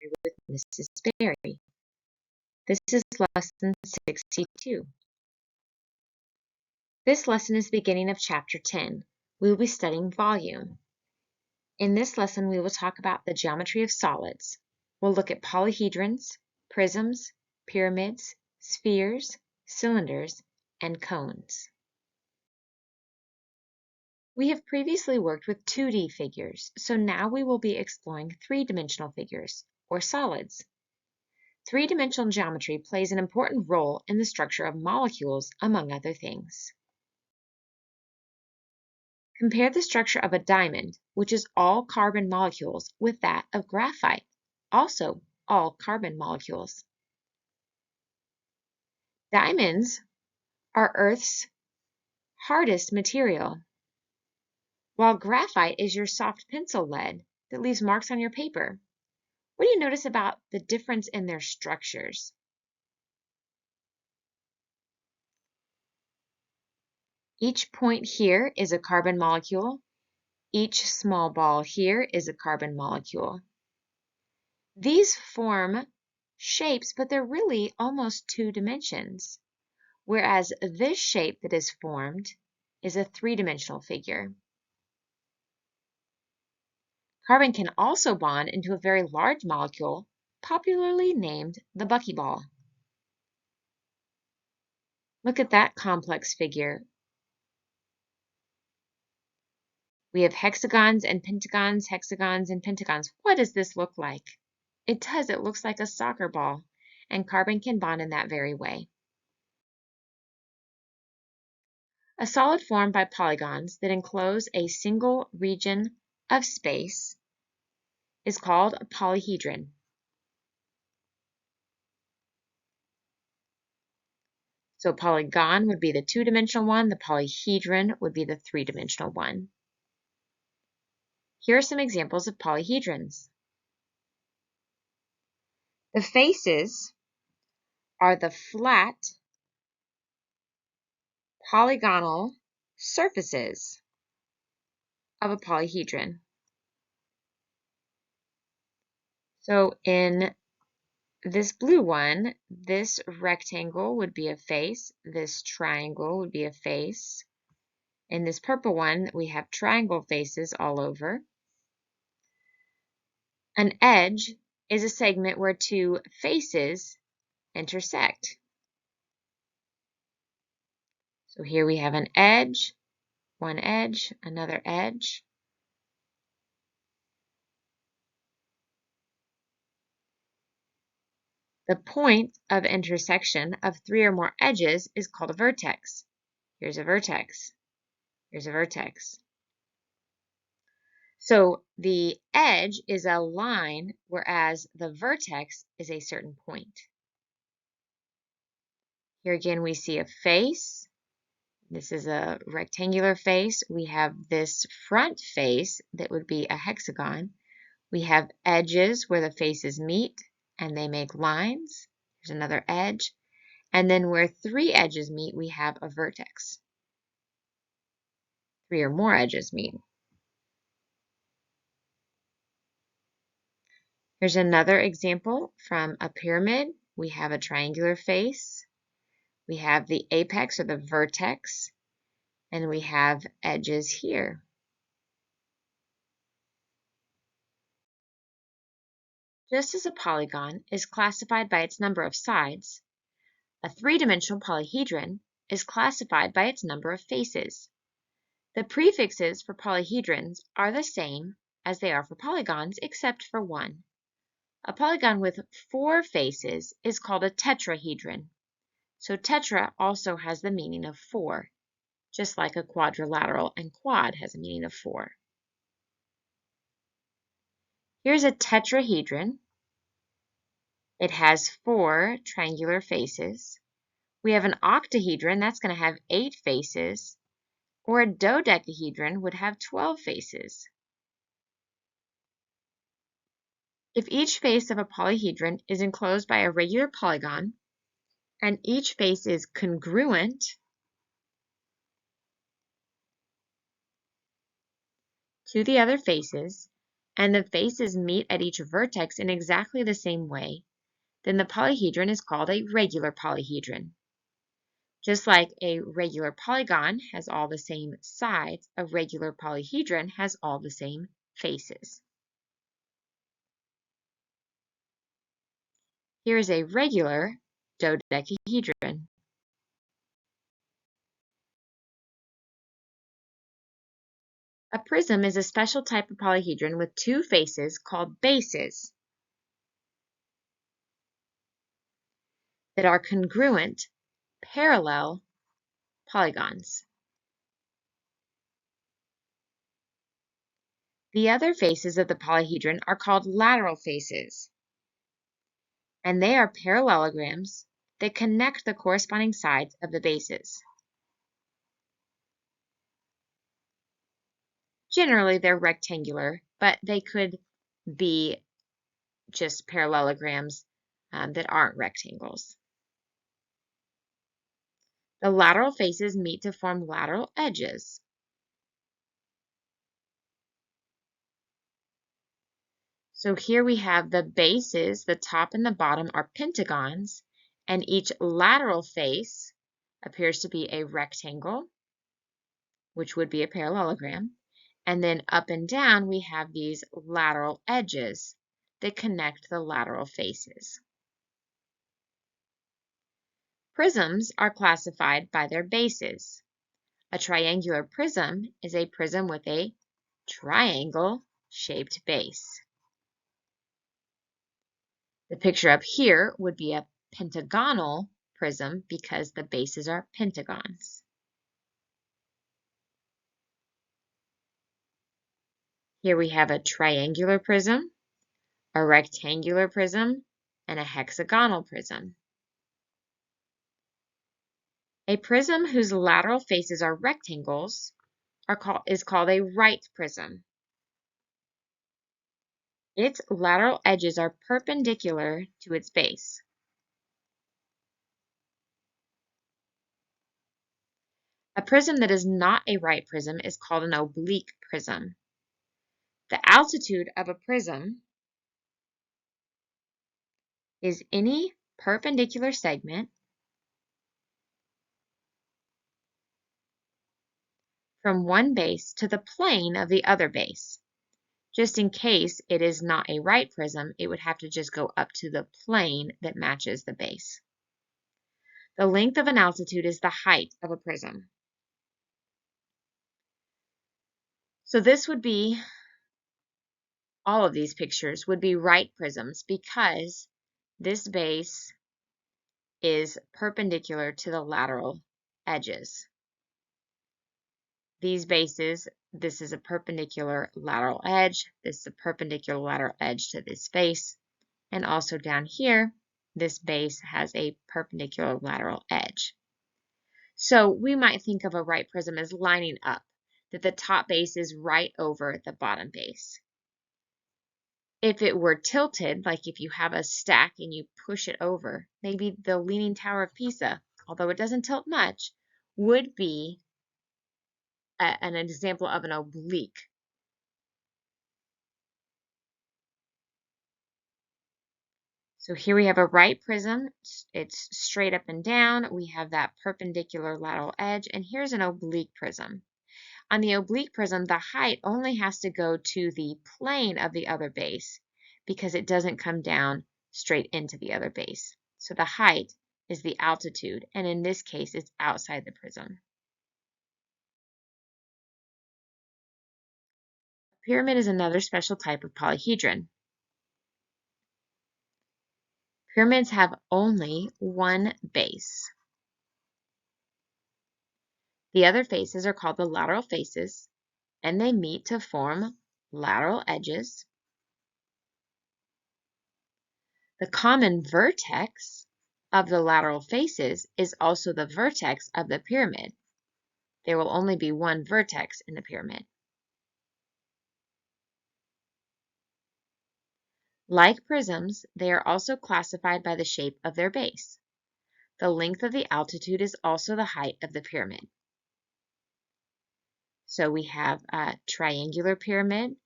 with Mrs. Berry. This is lesson 62. This lesson is the beginning of chapter 10. We will be studying volume. In this lesson, we will talk about the geometry of solids. We'll look at polyhedrons, prisms, pyramids, spheres, cylinders, and cones. We have previously worked with 2D figures, so now we will be exploring three-dimensional figures, or solids. Three-dimensional geometry plays an important role in the structure of molecules, among other things. Compare the structure of a diamond, which is all carbon molecules, with that of graphite, also all carbon molecules. Diamonds are Earth's hardest material, while graphite is your soft pencil lead that leaves marks on your paper. What do you notice about the difference in their structures? Each point here is a carbon molecule. Each small ball here is a carbon molecule. These form shapes, but they're really almost 2 dimensions, whereas this shape that is formed is a 3-dimensional figure. Carbon can also bond into a very large molecule, popularly named the buckyball. Look at that complex figure. We have hexagons and pentagons, hexagons and pentagons. What does this look like? It does. It looks like a soccer ball, and carbon can bond in that very way. A solid formed by polygons that enclose a single region of space is called a polyhedron. So polygon would be the 2-dimensional one, the polyhedron would be the 3-dimensional one. Here are some examples of polyhedrons. The faces are the flat polygonal surfaces of a polyhedron. So in this blue one, this rectangle would be a face, this triangle would be a face. In this purple one, we have triangle faces all over. An edge is a segment where 2 faces intersect. So here we have an edge, one edge, another edge. The point of intersection of 3 or more edges is called a vertex. Here's a vertex. Here's a vertex. So the edge is a line, whereas the vertex is a certain point. Here again we see a face. This is a rectangular face. We have this front face that would be a hexagon. We have edges where the faces meet and they make lines. There's another edge. And then where 3 edges meet, we have a vertex. 3 or more edges meet. Here's another example from a pyramid. We have a triangular face. We have the apex or the vertex, and we have edges here. Just as a polygon is classified by its number of sides, a 3-dimensional polyhedron is classified by its number of faces. The prefixes for polyhedrons are the same as they are for polygons, except for one. A polygon with 4 faces is called a tetrahedron. So tetra also has the meaning of 4, just like a quadrilateral and quad has a meaning of 4. Here's a tetrahedron. It has 4 triangular faces. We have an octahedron, that's going to have 8 faces, or a dodecahedron would have 12 faces. If each face of a polyhedron is enclosed by a regular polygon, and each face is congruent to the other faces, and the faces meet at each vertex in exactly the same way, then the polyhedron is called a regular polyhedron. Just like a regular polygon has all the same sides, a regular polyhedron has all the same faces. Here is a regular dodecahedron. A prism is a special type of polyhedron with two faces called bases that are congruent, parallel polygons. The other faces of the polyhedron are called lateral faces, and they are parallelograms that connect the corresponding sides of the bases. Generally, they're rectangular, but they could be just parallelograms that aren't rectangles. The lateral faces meet to form lateral edges. So here we have the bases, the top and the bottom are pentagons, and each lateral face appears to be a rectangle, which would be a parallelogram. And then up and down, we have these lateral edges that connect the lateral faces. Prisms are classified by their bases. A triangular prism is a prism with a triangle-shaped base. The picture up here would be a pentagonal prism because the bases are pentagons. Here we have a triangular prism, a rectangular prism, and a hexagonal prism. A prism whose lateral faces are rectangles is called a right prism. Its lateral edges are perpendicular to its base. A prism that is not a right prism is called an oblique prism. The altitude of a prism is any perpendicular segment from one base to the plane of the other base. Just in case it is not a right prism, it would have to just go up to the plane that matches the base. The length of an altitude is the height of a prism. So this would be, all of these pictures would be right prisms because this base is perpendicular to the lateral edges. These bases, this is a perpendicular lateral edge, this is a perpendicular lateral edge to this base, and also down here, this base has a perpendicular lateral edge. So we might think of a right prism as lining up, that the top base is right over the bottom base. If it were tilted, like if you have a stack and you push it over, maybe the Leaning Tower of Pisa, although it doesn't tilt much, would be an example of an oblique. So here we have a right prism. It's straight up and down. We have that perpendicular lateral edge, and here's an oblique prism. On the oblique prism, the height only has to go to the plane of the other base because it doesn't come down straight into the other base. So the height is the altitude, and in this case, it's outside the prism. A pyramid is another special type of polyhedron. Pyramids have only one base. The other faces are called the lateral faces, and they meet to form lateral edges. The common vertex of the lateral faces is also the vertex of the pyramid. There will only be one vertex in the pyramid. Like prisms, they are also classified by the shape of their base. The length of the altitude is also the height of the pyramid. So we have a triangular pyramid,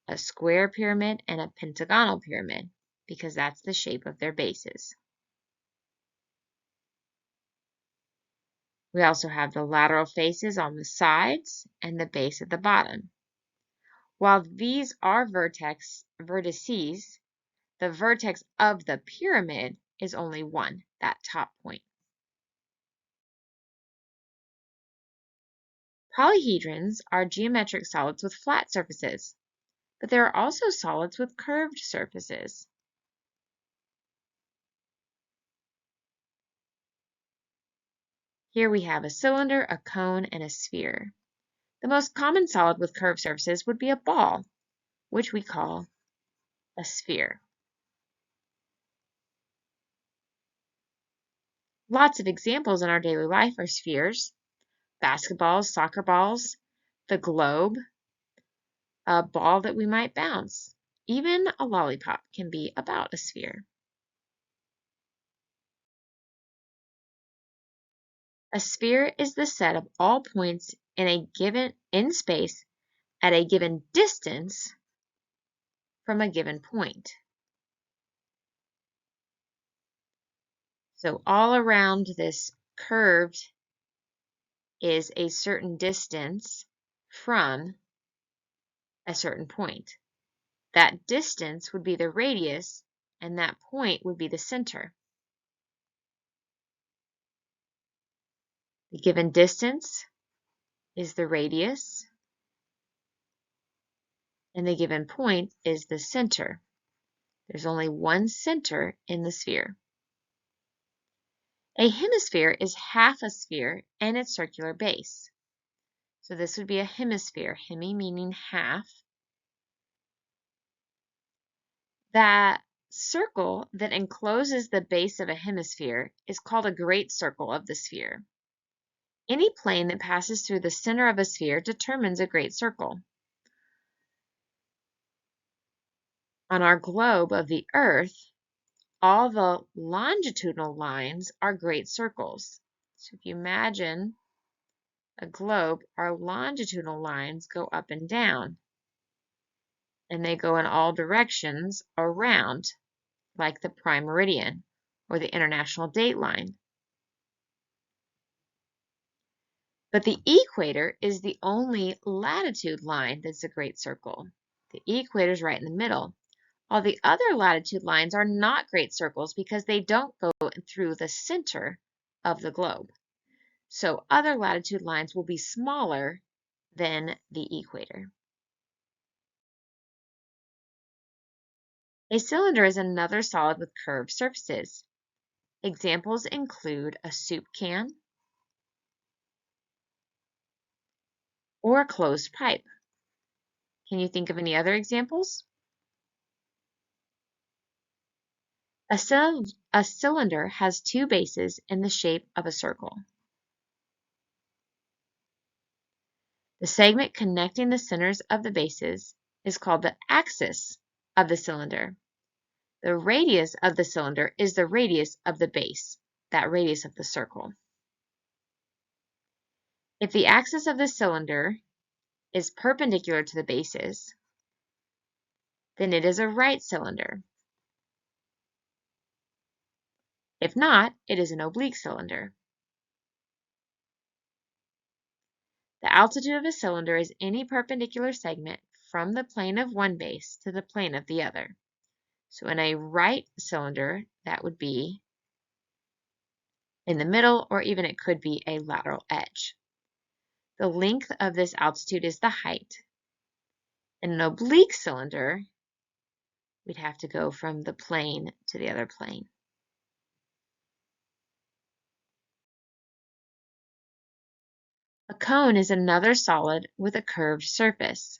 a square pyramid, and a pentagonal pyramid, because that's the shape of their bases. We also have the lateral faces on the sides and the base at the bottom. While these are vertices, the vertex of the pyramid is only one, that top point. Polyhedrons are geometric solids with flat surfaces, but there are also solids with curved surfaces. Here we have a cylinder, a cone, and a sphere. The most common solid with curved surfaces would be a ball, which we call a sphere. Lots of examples in our daily life are spheres: basketballs, soccer balls, the globe, a ball that we might bounce. Even a lollipop can be about a sphere. A sphere is the set of all points in space at a given distance from a given point. So all around this curved is a certain distance from a certain point. That distance would be the radius, and that point would be the center. The given distance is the radius, and the given point is the center. There's only one center in the sphere. A hemisphere is half a sphere and its circular base. So this would be a hemisphere, hemi meaning half. That circle that encloses the base of a hemisphere is called a great circle of the sphere. Any plane that passes through the center of a sphere determines a great circle. On our globe of the Earth, all the longitudinal lines are great circles. So if you imagine a globe, our longitudinal lines go up and down, and they go in all directions around, like the prime meridian or the international date line. But the equator is the only latitude line that's a great circle. The equator is right in the middle. All the other latitude lines are not great circles because they don't go through the center of the globe. So other latitude lines will be smaller than the equator. A cylinder is another solid with curved surfaces. Examples include a soup can or a closed pipe. Can you think of any other examples? A cylinder has two bases in the shape of a circle. The segment connecting the centers of the bases is called the axis of the cylinder. The radius of the cylinder is the radius of the base, that radius of the circle. If the axis of the cylinder is perpendicular to the bases, then it is a right cylinder. If not, it is an oblique cylinder. The altitude of a cylinder is any perpendicular segment from the plane of one base to the plane of the other. So in a right cylinder, that would be in the middle, or even it could be a lateral edge. The length of this altitude is the height. In an oblique cylinder, we'd have to go from the plane to the other plane. A cone is another solid with a curved surface.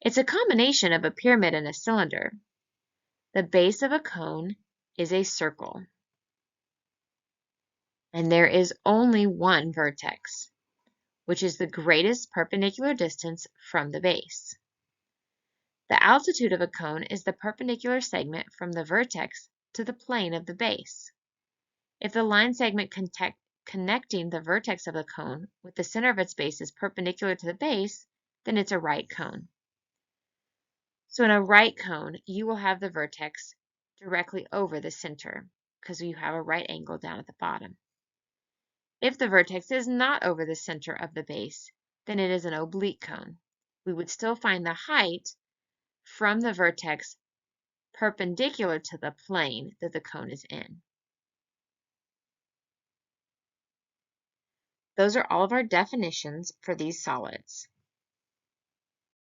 It's a combination of a pyramid and a cylinder. The base of a cone is a circle, and there is only one vertex, which is the greatest perpendicular distance from the base. The altitude of a cone is the perpendicular segment from the vertex to the plane of the base. If the line segment connecting the vertex of the cone with the center of its base is perpendicular to the base, then it's a right cone. So in a right cone, you will have the vertex directly over the center because you have a right angle down at the bottom. If the vertex is not over the center of the base, then it is an oblique cone. We would still find the height from the vertex perpendicular to the plane that the cone is in. Those are all of our definitions for these solids.